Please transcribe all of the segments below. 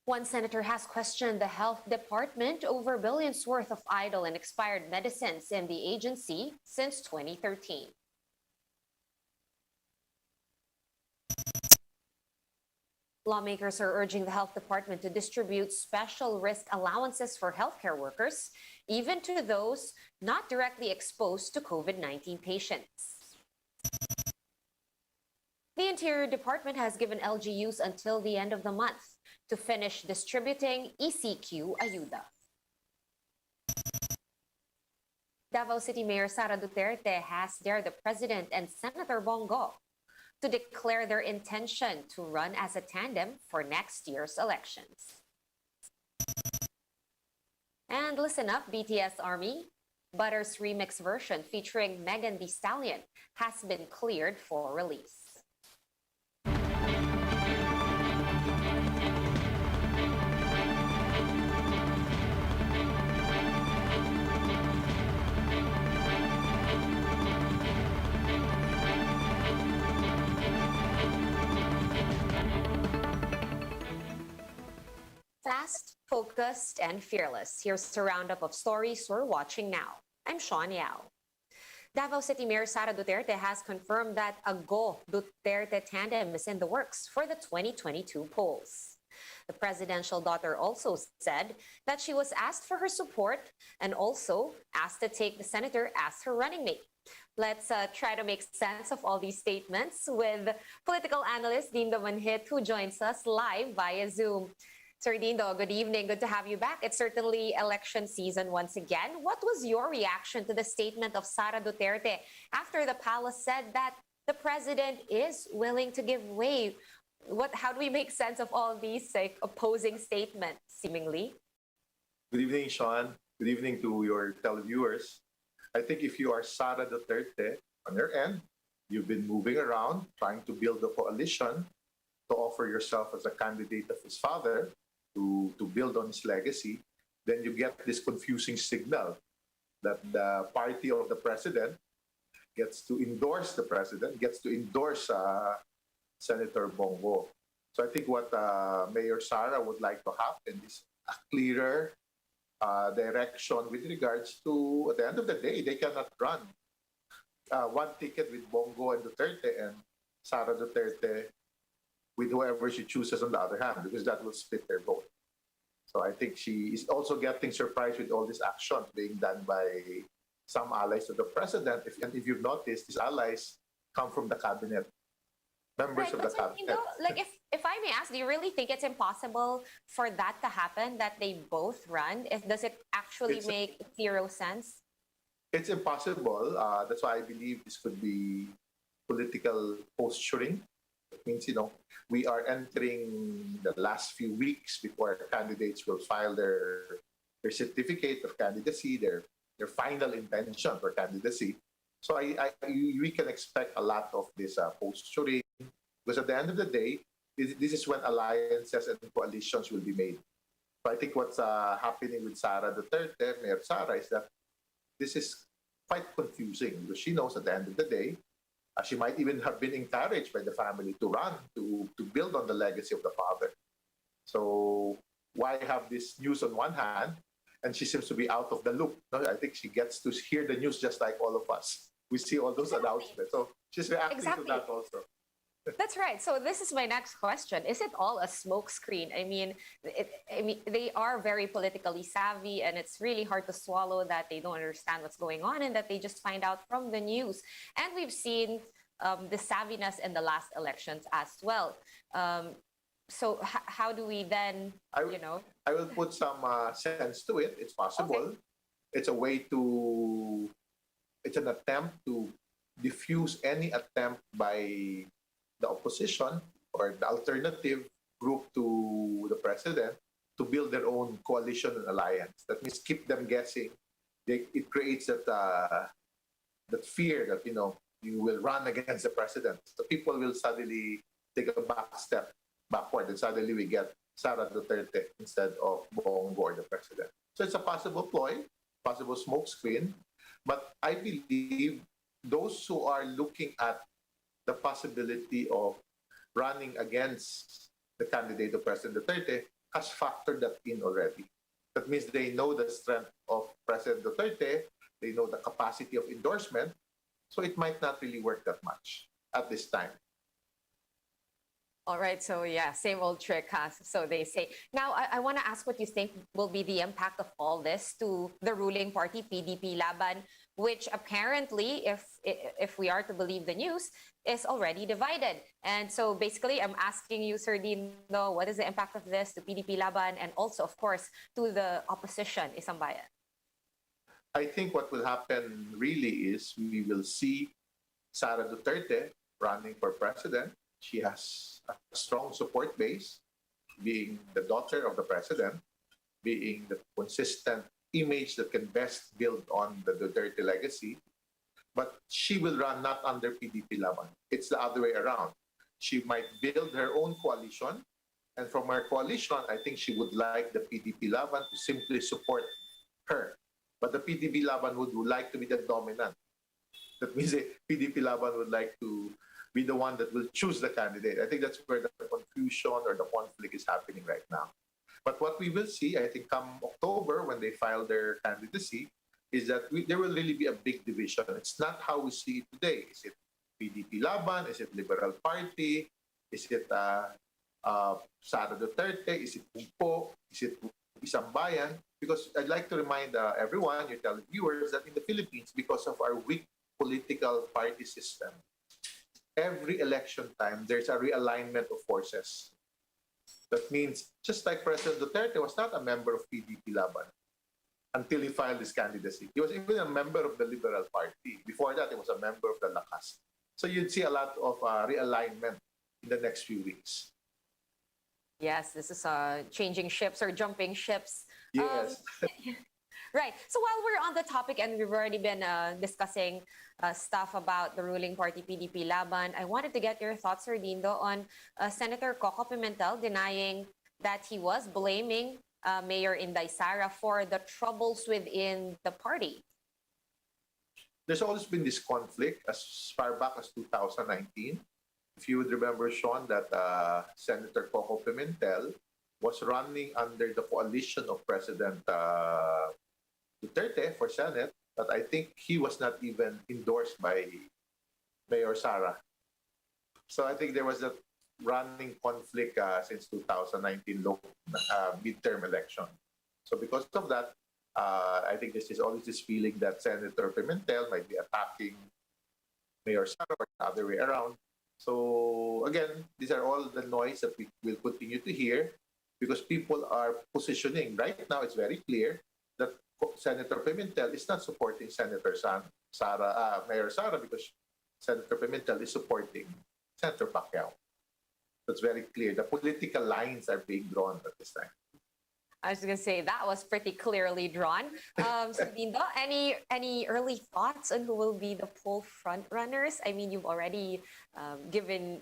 One senator has questioned the health department over billions worth of idle and expired medicines in the agency since 2013. Lawmakers are urging the health department to distribute special risk allowances for healthcare workers, even to those not directly exposed to COVID-19 patients. The Interior Department has given LGUs until the end of the month to finish distributing ECQ ayuda. Davao City Mayor Sara Duterte has dared the President and Senator Bongo to declare their intention to run as a tandem for next year's elections. And listen up, BTS Army. Butter's remix version featuring Thee Stallion has been cleared for release. Fast, focused, and fearless. Here's a roundup of stories we're watching now. I'm Sean Yao. Davao City Mayor Sara Duterte has confirmed that a Go-Duterte tandem is in the works for the 2022 polls. The presidential daughter also said that she was asked for her support and also asked to take the senator as her running mate. Let's try to make sense of all these statements with political analyst Dindo Manhit, who joins us live via Zoom. Sir Dindo, good evening. Good to have you back. It's certainly election season once again. What was your reaction to the statement of Sara Duterte after the palace said that the president is willing to give way? How do we make sense of all these opposing statements, seemingly? Good evening, Sean. Good evening to your televiewers. I think if you are Sara Duterte, on your end, you've been moving around trying to build a coalition to offer yourself as a candidate of his father to build on his legacy. Then you get this confusing signal that the party of the president gets to endorse the president, gets to endorse Senator Bongo. So I think what Mayor Sara would like to happen is a clearer direction with regards to, at the end of the day, they cannot run one ticket with Bongo and Duterte and Sara Duterte with whoever she chooses on the other hand, because that will split their vote. So I think she is also getting surprised with all these actions being done by some allies of the president. And if you've noticed, these allies come from the cabinet, members of the cabinet. You know, like if I may ask, do you really think it's impossible for that to happen, that they both run? Does it actually make zero sense? It's impossible. That's why I believe this could be political posturing. It means, we are entering the last few weeks before candidates will file their certificate of candidacy, their final intention for candidacy. So we can expect a lot of this posturing, because at the end of the day, this is when alliances and coalitions will be made. So I think what's happening with Sara Duterte, Mayor Sara, is that this is quite confusing, because she knows at the end of the day, she might even have been encouraged by the family to run, to build on the legacy of the father. So why have this news on one hand, and she seems to be out of the loop? I think she gets to hear the news just like all of us. We see all those announcements. So she's reacting to that also. That's right. So this is my next question. Is it all a smokescreen? I mean, they are very politically savvy, and it's really hard to swallow that they don't understand what's going on and that they just find out from the news. And we've seen the savviness in the last elections as well. So how do we then, I will put some sense to it. It's possible. Okay. It's a way to, it's an attempt to diffuse any attempt by the opposition or the alternative group to the president to build their own coalition and alliance. That means keep them guessing. It creates that fear that, you will run against the president. So people will suddenly take a step backward, and suddenly we get Sara Duterte instead of Bongo or the president. So it's a possible ploy, possible smokescreen. But I believe those who are looking at the possibility of running against the candidate of President Duterte has factored that in already. That means they know the strength of President Duterte, they know the capacity of endorsement, so it might not really work that much at this time. All right, so yeah, same old trick, huh? So they say. Now, I want to ask what you think will be the impact of all this to the ruling party, PDP-Laban, which apparently, if we are to believe the news, is already divided. And so basically, I'm asking you, Sir Dino, what is the impact of this to PDP-Laban and also, of course, to the opposition, Isang Bayan? I think what will happen really is we will see Sara Duterte running for president. She has a strong support base, being the daughter of the president, being the consistent image that can best build on the Duterte legacy. But she will run not under PDP Laban. It's the other way around. She might build her own coalition. And from her coalition, I think she would like the PDP Laban to simply support her. But the PDP Laban would like to be the dominant. That means the PDP Laban would like to be the one that will choose the candidate. I think that's where the confusion or the conflict is happening right now. But what we will see, I think, come October when they file their candidacy, is that there will really be a big division. It's not how we see it today. Is it PDP Laban? Is it Liberal Party? Is it Sara Duterte? Is it Pumpo? Is it Isang Bayan? Because I'd like to remind everyone, your televiewers, that in the Philippines, because of our weak political party system, every election time, there's a realignment of forces. That means, just like President Duterte was not a member of PDP Laban until he filed his candidacy. He was even a member of the Liberal Party. Before that, he was a member of the Lacson. So you'd see a lot of realignment in the next few weeks. Yes, this is changing ships or jumping ships. Yes. Right. So while we're on the topic and we've already been discussing stuff about the ruling party PDP Laban, I wanted to get your thoughts, Sir Dindo, on Senator Coco Pimentel denying that he was blaming Mayor Inday Sara for the troubles within the party. There's always been this conflict as far back as 2019. If you would remember, Sean, that Senator Coco Pimentel was running under the coalition of President Duterte for Senate, but I think he was not even endorsed by Mayor Sara. So I think there was a running conflict since 2019 midterm election. So because of that, I think there's always this feeling that Senator Pimentel might be attacking Mayor Sara or the other way around. So again, these are all the noise that we will continue to hear because people are positioning. Right now, it's very clear that Senator Pimentel is not supporting Mayor Sara because Senator Pimentel is supporting Senator Pacquiao. That's very clear. The political lines are being drawn at this time. I was going to say that was pretty clearly drawn. So, Dindo, any early thoughts on who will be the poll front runners? I mean, you've already given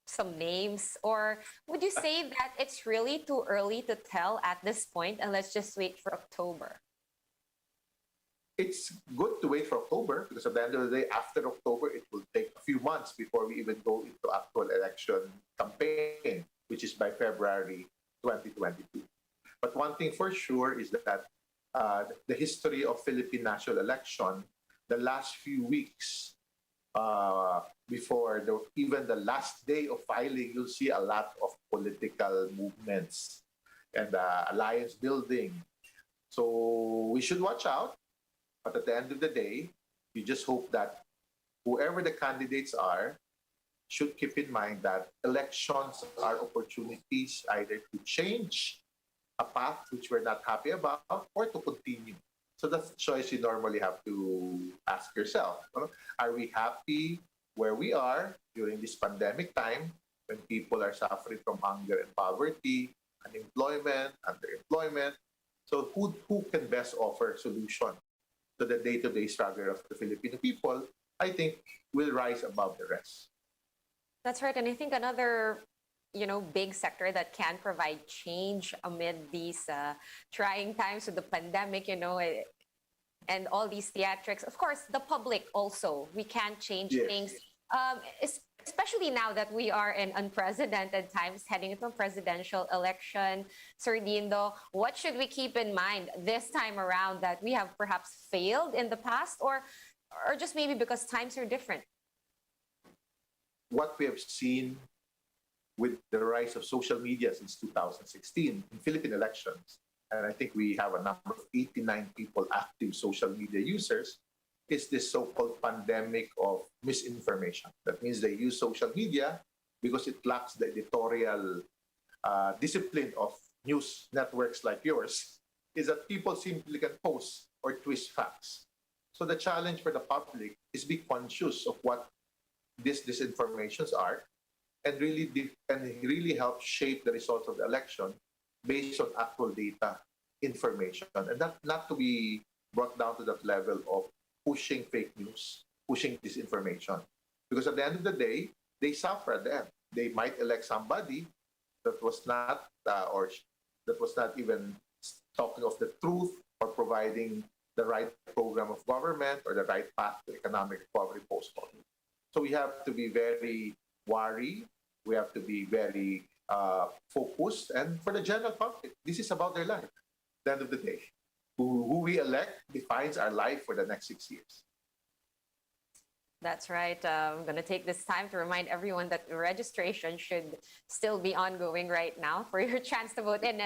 some names, or would you say that it's really too early to tell at this point, and let's just wait for October? It's good to wait for October because at the end of the day, after October, it will take a few months before we even go into actual election campaign, which is by February 2022. But one thing for sure is that the history of Philippine national election, the last few weeks before even the last day of filing, you'll see a lot of political movements and alliance building. So we should watch out. But at the end of the day, you just hope that whoever the candidates are should keep in mind that elections are opportunities either to change a path which we're not happy about or to continue. So that's the choice you normally have to ask yourself. Are we happy where we are during this pandemic time when people are suffering from hunger and poverty, unemployment, underemployment? So who can best offer solution to the day-to-day struggle of the Filipino people, I think will rise above the rest. That's right. And I think another big sector that can provide change amid these trying times with the pandemic, and all these theatrics. Of course, the public also. We can't change things. especially now that we are in unprecedented times heading into a presidential election. Sir Dindo, what should we keep in mind this time around that we have perhaps failed in the past, or just maybe because times are different? What we have seen with the rise of social media since 2016 in Philippine elections, and I think we have a number of 89 people active social media users, is this so-called pandemic of misinformation. That means they use social media because it lacks the editorial discipline of news networks like yours, is that people simply can post or twist facts. So the challenge for the public is be conscious of what these disinformations are, and really help shape the results of the election based on actual data, information, and not to be brought down to that level of pushing fake news, pushing disinformation. Because at the end of the day, they suffer at the end. They might elect somebody that was not, or that was not even talking of the truth or providing the right program of government or the right path to economic recovery post-COVID. So we have to be very wary. We have to be very focused. And for the general public, this is about their life. At the end of the day, who we elect defines our life for the next 6 years. That's right. I'm going to take this time to remind everyone that registration should still be ongoing right now for your chance to vote in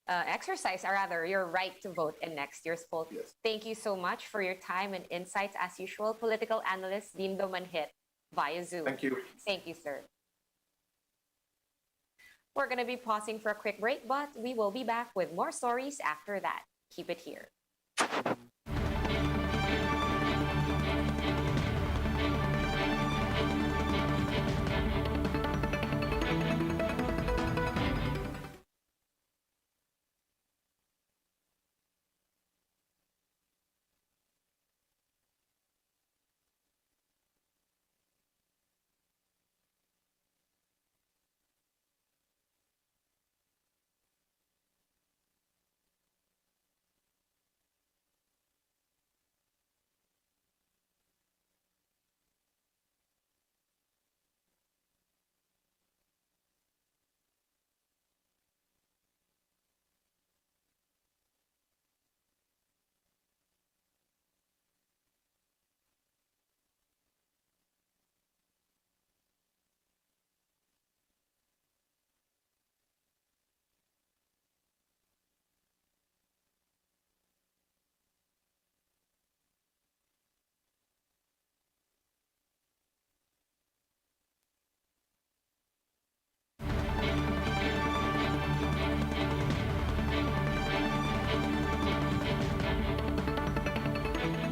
exercise, or rather, your right to vote in next year's poll. Yes. Thank you so much for your time and insights. As usual, political analyst Dindo Manhit via Zoom. Thank you. Thank you, sir. We're going to be pausing for a quick break, but we will be back with more stories after that. Keep it here.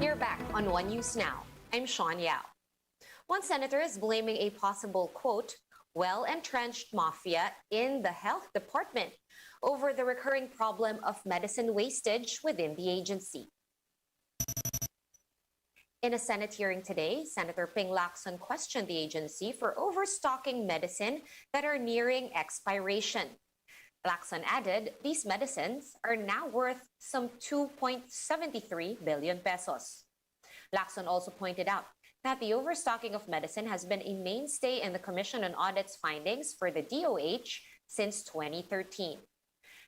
You're back on One News Now. I'm Sean Yao. One senator is blaming a possible, quote, well-entrenched mafia in the health department over the recurring problem of medicine wastage within the agency. In a Senate hearing today, Senator Ping Lacson questioned the agency for overstocking medicine that are nearing expiration. Lacson added these medicines are now worth some 2.73 billion pesos. Lacson also pointed out that the overstocking of medicine has been a mainstay in the Commission on Audit's findings for the DOH since 2013.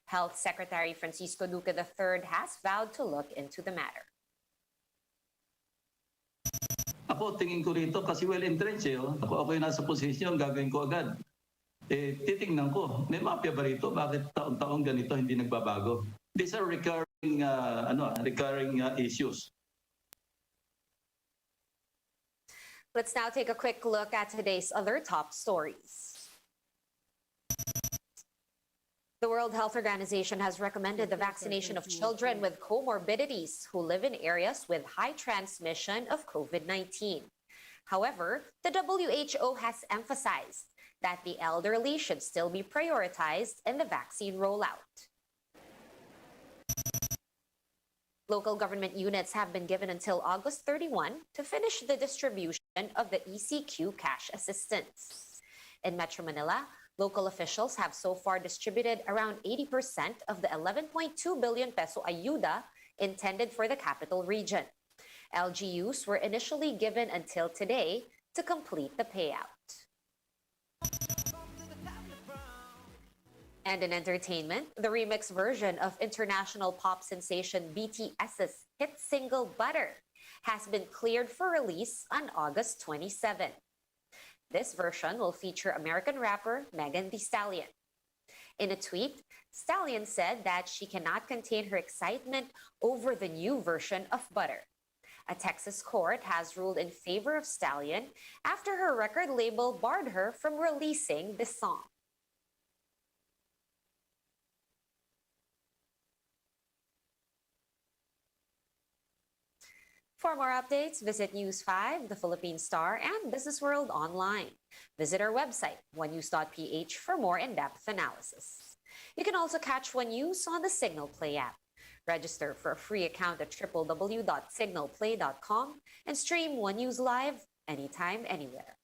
Health Secretary Francisco Duque III has vowed to look into the matter. Ako, tingin ko rito kasi well-entrenched eh. Oh. Ako yung nasa posisyon, gagawin ko agad. Titingnan ko, may mafia ba rito? Bakit taon-taon ganito hindi nagbabago? These are recurring issues. Let's now take a quick look at today's other top stories. The World Health Organization has recommended the vaccination of children with comorbidities who live in areas with high transmission of COVID-19. However, the WHO has emphasized that the elderly should still be prioritized in the vaccine rollout. Local government units have been given until August 31 to finish the distribution of the ECQ cash assistance. In Metro Manila, local officials have so far distributed around 80% of the 11.2 billion peso ayuda intended for the capital region. LGUs were initially given until today to complete the payout. And in entertainment, the remix version of international pop sensation BTS's hit single Butter has been cleared for release on August 27. This version will feature American rapper Thee Stallion. In a tweet, Stallion said that she cannot contain her excitement over the new version of Butter. A Texas court has ruled in favor of Stallion after her record label barred her from releasing this song. For more updates, visit News 5, The Philippine Star, and Business World online. Visit our website, onenews.ph, for more in-depth analysis. You can also catch One News on the Signal Play app. Register for a free account at www.signalplay.com and stream One News live anytime, anywhere.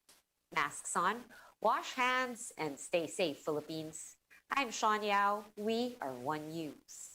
Masks on, wash hands, and stay safe, Philippines. I'm Sean Yao. We are One News.